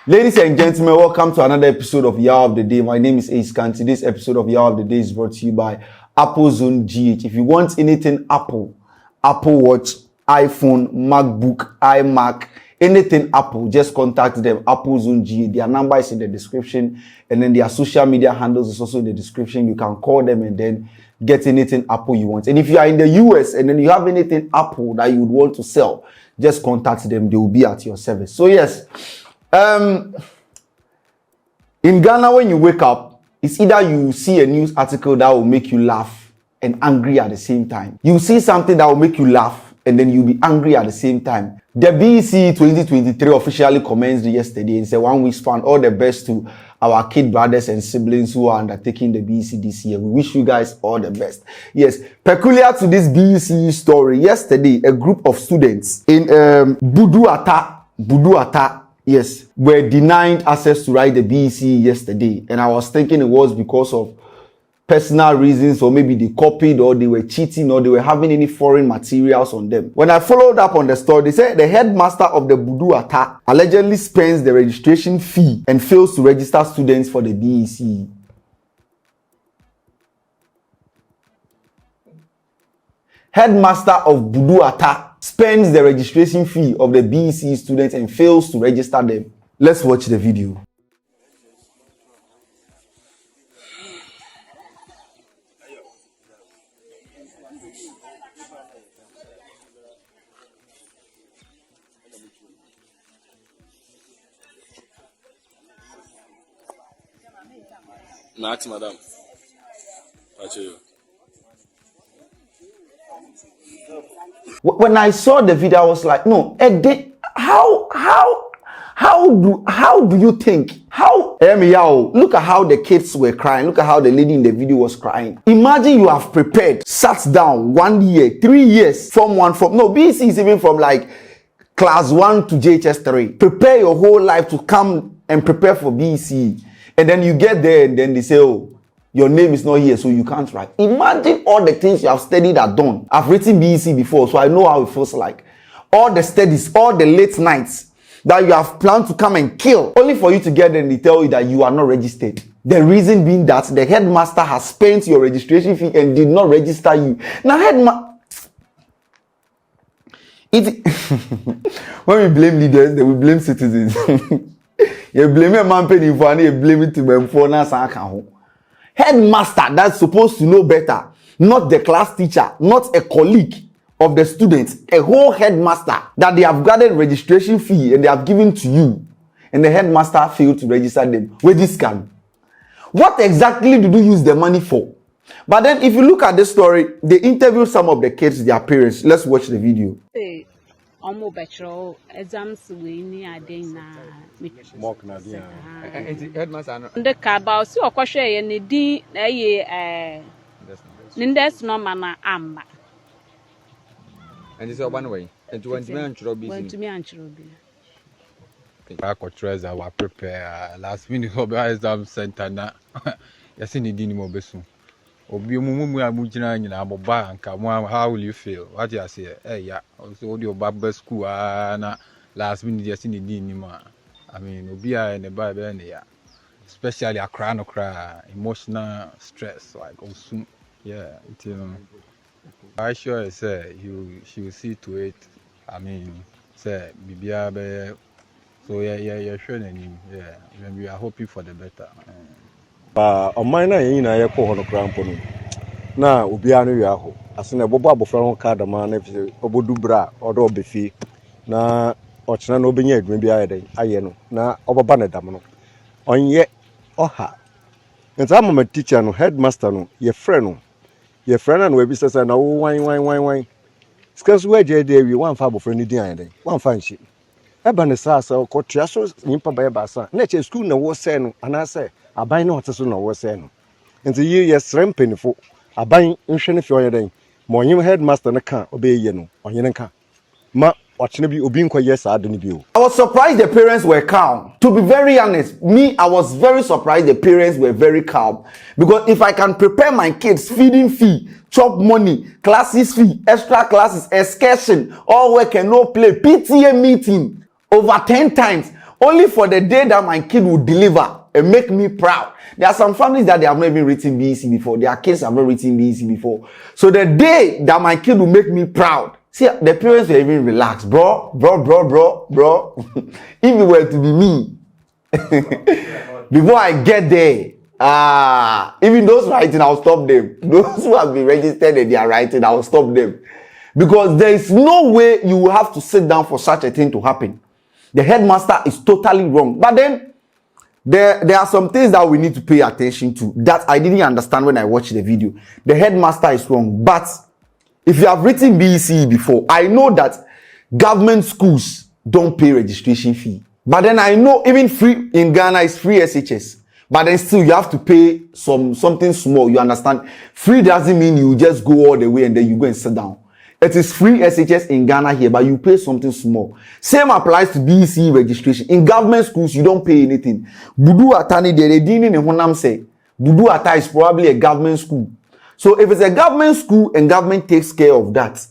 Ladies and gentlemen, welcome to another episode of Yawa of the Day. My name is Ace. Today's episode of Yawa of the Day is brought to you by Apple Zone GH. If you want anything Apple Watch, iPhone, MacBook, iMac, anything Apple, just contact them, Apple Zone GH. Their number is in the description, and then their social media handles is also in the description. You can call them and then get anything Apple you want. And if you are in the US and then you have anything Apple that you would want to sell, just contact them. They will be at your service. So yes, in Ghana, when you wake up, it's either you see a news article that will make you laugh and angry at the same time. You see something that will make you laugh and then you'll be angry at the same time. The BECE 2023 officially commenced yesterday. It's a 1 week span. All the best to our kid brothers and siblings who are undertaking the BECE this year. We wish you guys all the best. Yes, peculiar to this BECE story, yesterday, a group of students in Buduatta, yes, were denied access to write the BECE yesterday. And I was thinking it was because of personal reasons, or maybe they copied, or they were cheating, or they were having any foreign materials on them. When I followed up on the story, they said the headmaster of the Buduatta allegedly spends the registration fee and fails to register students for the BECE. Headmaster of Buduatta spends the registration fee of the BECE students and fails to register them. Let's watch the video. Max, madam. When I saw the video, I was like, no, how do you think? Look at how the kids were crying. Look at how the lady in the video was crying. Imagine you have prepared, sat down 1 year, 3 years, BECE is even from like class 1 to JHS 3. Prepare your whole life to come and prepare for BECE. And then you get there and then they say, oh, your name is not here, so you can't write. Imagine all the things you have studied are done. I've written BECE before, so I know how it feels like. All the studies, all the late nights that you have planned to come and kill, only for you to get there and they tell you that you are not registered. The reason being that the headmaster has spent your registration fee and did not register you. Now, when we blame leaders, then we blame citizens. You blame a man penny for and you blame it to them for now. Headmaster that's supposed to know better, not the class teacher, not a colleague of the students, a whole headmaster that they have gathered registration fee and they have given to you, and the headmaster failed to register them with this scam. What exactly did you use the money for? But then if you look at this story, they interviewed some of the kids, their parents. Let's watch the video. Almost better exams we need Mock na dia. Headmaster. The cabal so okwohwe ye ne din na ye Nindes no mana amma. And this one way. And to want me antro bi. Want me antro bi. Back or treasure wa prepare last minute exam center na. Yesi ne din mo besu. Obi mumu amugina nyina aboba anka mo, how will you feel? What you say? Yeah, also the Obaba school na last minute just in the din ma. I mean, obi a ne ba be ne ya. Especially a cry no cry, emotional stress like also yeah, I sure say she will see to it. I mean, say bibia be so yeah sure name. Yeah, when we are hoping for the better. On mine na ye ko hono krampo no na obia no wi aho aso na bobo abofra ho ka dama na fi obodu bra odo obefi na ochena na obenya adwuma bi aye no na obaba na dam no onye oha nta mama teacher no headmaster no ye friend na we bi sesa na wo wan skanso we je dey wi wan fa abofra ni din aye wan fa nshi eba ne sa ko tua so nyimpa ba ye ba sa na che school na wo se no anase aban na hoteso na wo se no nti ye srem penifo aban nhwe ne fi onye den mo nyim headmaster na ka obeye no onye nka ma watching be obinko yes I don't know. I was surprised the parents were calm. To be very honest, I was very surprised the parents were very calm. Because if I can prepare my kids, feeding fee, chop money, classes fee, extra classes, excursion, all work and no play, PTA meeting over 10 times, only for the day that my kid will deliver and make me proud. There are some families that they have not even written BECE before. Their kids have not written BECE before. So the day that my kid will make me proud, see, the parents were even relaxed. Bro. If it were to be me, before I get there, even those writing, I'll stop them. Those who have been registered and they are writing, I'll stop them. Because there is no way you will have to sit down for such a thing to happen. The headmaster is totally wrong. But then, there are some things that we need to pay attention to that I didn't understand when I watched the video. The headmaster is wrong. But if you have written BECE before, I know that government schools don't pay registration fee. But then I know even free in Ghana is free SHS. But then still you have to pay something small. You understand? Free doesn't mean you just go all the way and then you go and sit down. It is free SHS in Ghana here, but you pay something small. Same applies to BECE registration. In government schools, you don't pay anything. Buduatta DA JHS, Buduatta is probably a government school. So if it's a government school and government takes care of that,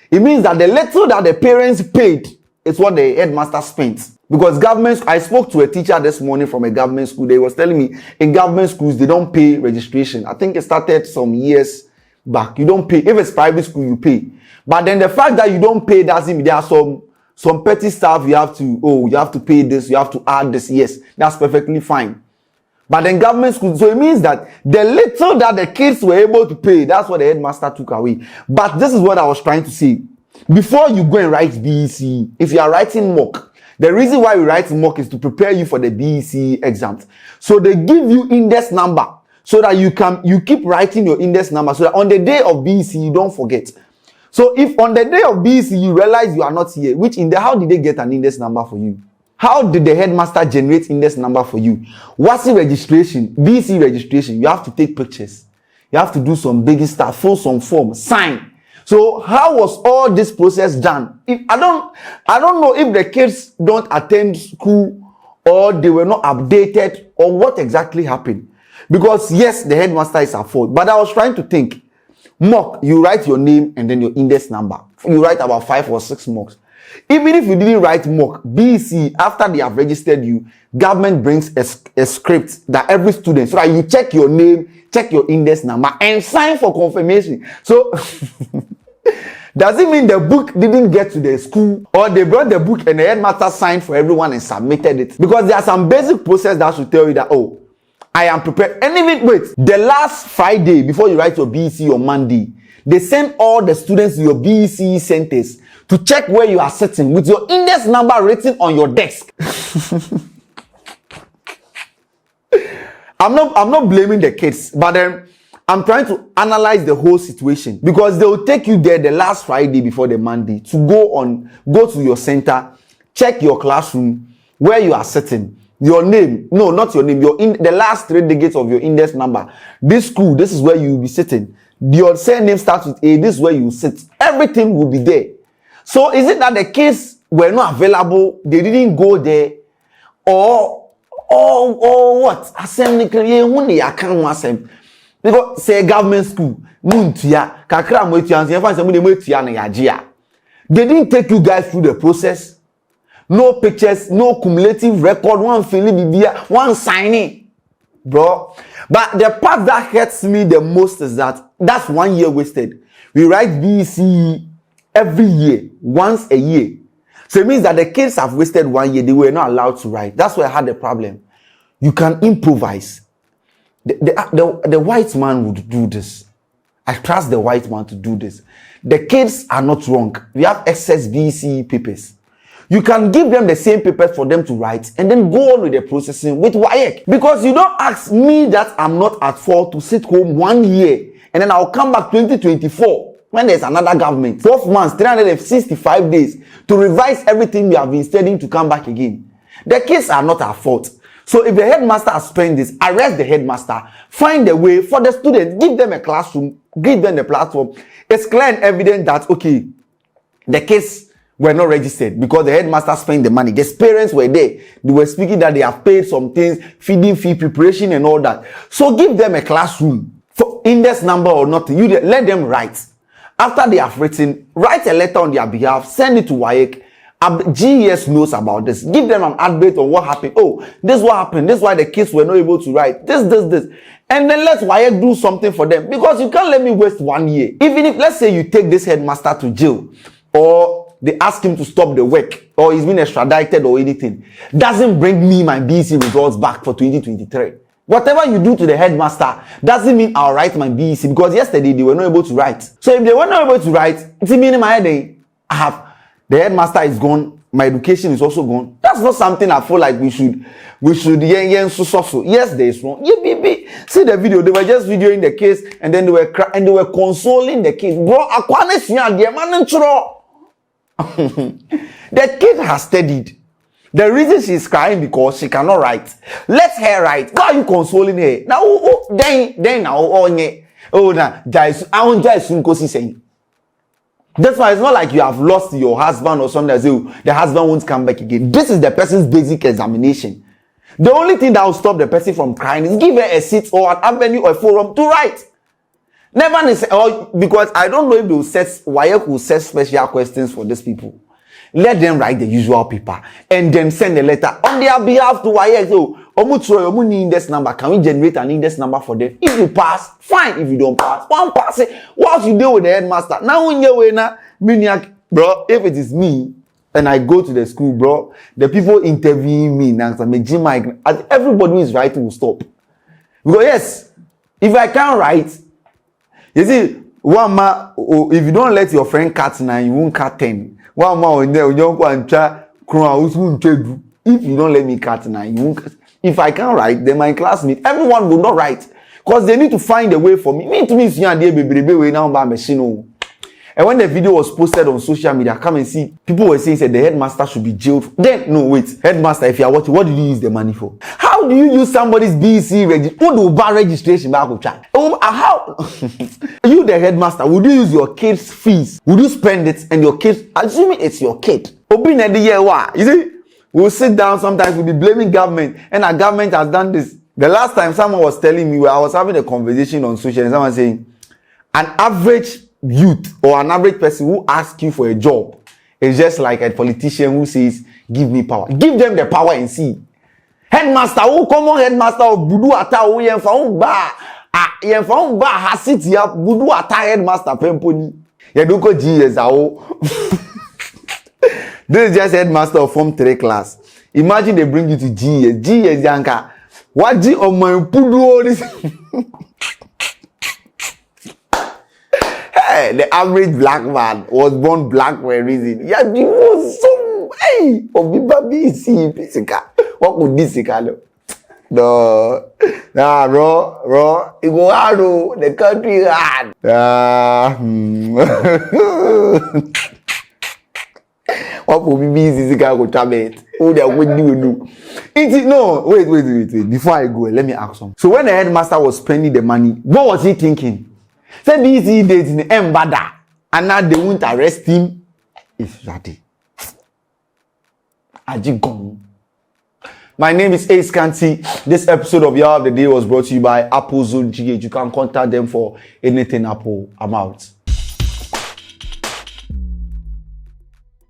it means that the little that the parents paid is what the headmaster spent. Because government, I spoke to a teacher this morning from a government school. They was telling me in government schools, they don't pay registration. I think it started some years back. You don't pay. If it's private school, you pay. But then the fact that you don't pay doesn't mean there are some petty stuff you have to pay this, you have to add this. Yes, that's perfectly fine. But then government schools, so it means that the little that the kids were able to pay, that's what the headmaster took away. But this is what I was trying to say. Before you go and write BECE, if you are writing mock, the reason why we write mock is to prepare you for the BECE exams. So they give you index number so that you keep writing your index number so that on the day of BECE you don't forget. So if on the day of BECE you realize you are not here, how did they get an index number for you? How did the headmaster generate index number for you? What's the registration? BECE registration, you have to take pictures. You have to do some big stuff, fill some form, sign. So how was all this process done? I don't know if the kids don't attend school or they were not updated or what exactly happened. Because yes, the headmaster is at fault. But I was trying to think. Mock, you write your name and then your index number. You write about 5 or 6 mocks. Even if you didn't write mock, BECE, after they have registered you, government brings a script that every student, so that you check your name, check your index number, and sign for confirmation. So, does it mean the book didn't get to the school, or they brought the book and the headmaster signed for everyone and submitted it? Because there are some basic process that should tell you that, oh, I am prepared. And even wait, the last Friday before you write your BECE on Monday, they send all the students to your BECE centers to check where you are sitting with your index number written on your desk. I'm not blaming the kids, but then I'm trying to analyze the whole situation because they will take you there the last Friday before the Monday to go to your center, check your classroom where you are sitting. Your name, no, not your name, the last 3 digits of your index number. This school, this is where you will be sitting. Your surname starts with A, this is where you sit. Everything will be there. So is it that the kids were not available, they didn't go there, or what? Because say government school, they didn't take you guys through the process. No pictures, no cumulative record, one filling, one signing, bro. But the part that hurts me the most is that's 1 year wasted. We write BECE every year, once a year. So it means that the kids have wasted 1 year. They were not allowed to write. That's why I had the problem. You can improvise. The white man would do this. I trust the white man to do this. The kids are not wrong. We have excess BECE papers. You can give them the same papers for them to write and then go on with the processing with WAEC. Because you don't ask me that I'm not at fault to sit home 1 year and then I'll come back 2024 when there's another government. 12 months, 365 days to revise everything we have been studying to come back again. The kids are not at fault. So if the headmaster has spent this, arrest the headmaster, find a way for the students, give them a classroom, give them the platform. It's clear and evident that, okay, the kids were not registered because the headmaster spent the money. The parents were there. They were speaking that they have paid some things, feeding fee, preparation and all that. So give them a classroom for index number or nothing. You let them write. After they have written, write a letter on their behalf, send it to WAEC, GES knows about this. Give them an update on what happened. Oh, this is what happened. This is why the kids were not able to write. This. And then let WAEC do something for them. Because you can't let me waste 1 year. Even if, let's say you take this headmaster to jail, or they ask him to stop the work, or he's been extradited or anything, doesn't bring me my BECE results back for 2023. Whatever you do to the headmaster doesn't mean I'll write my BECE, because yesterday they were not able to write. So if they were not able to write, it's meaning my head, the headmaster is gone, my education is also gone. That's not something I feel like we should yes, there is wrong. See the video, they were just videoing the case, and then they were consoling the kid. Bro, the kid has studied. The reason she's crying because she cannot write. Let her write. Why are you consoling her? Now, that's why it's not like you have lost your husband or something that say the husband won't come back again. This is the person's basic examination. The only thing that will stop the person from crying is give her a seat or an avenue or a forum to write. Never because I don't know if they will WAEC will set special questions for these people. Let them write the usual paper and then send a letter on their behalf to WAEC. So, Omu need index number. Can we generate an index number for them? If you pass, fine. If you don't pass, one pass it. What you do with the headmaster? Now when you win, bro, if it is me and I go to the school, bro, the people interviewing me now, everybody is writing will stop. Because yes, if I can't write, you see, one man, if you don't let your friend cut 9, you won't cut 10. One man, you don't go and try. If you don't let me cut 9, you won't. If I can't write, then my classmates, everyone will not write. Because they need to find a way for me. Me to me, and when the video was posted on social media, come and see, people were saying that the headmaster should be jailed. Then, no, wait. Headmaster, if you are watching, what did you use the money for? How do you use somebody's BECE registration? How? You, the headmaster, would you use your kid's fees? Would you spend it and your kids, assuming it's your kid? You see? We'll sit down sometimes, we'll be blaming government, and our government has done this. The last time someone was telling me, I was having a conversation on social, and someone saying, an average youth or an average person who asks you for a job is just like a politician who says, give me power. Give them the power and see. Headmaster, who common headmaster of Buduatta, who yenfa ba hasiti ya Buduatta headmaster pemponi. Yedoko GES. This is just headmaster of Form 3 class. Imagine they bring you to GES. GES Yanka. What G on my Pudu this? Hey, the average black man was born black for a reason. Yeah, he was so hey, BECE physical. What could this do? No, nah, bro, it go hard, the country hard. What will be BECE go tablet? Oh, they would do. No, wait. Before I go, let me ask some. So when the headmaster was spending the money, what was he thinking? Say BECE date in the Mbada, and now they won't arrest him. It's ready. Ajigong. My name is Ace Kanti. This episode of Yawa of the Day was brought to you by Apple Zone GH. You can contact them for anything Apple. I'm out.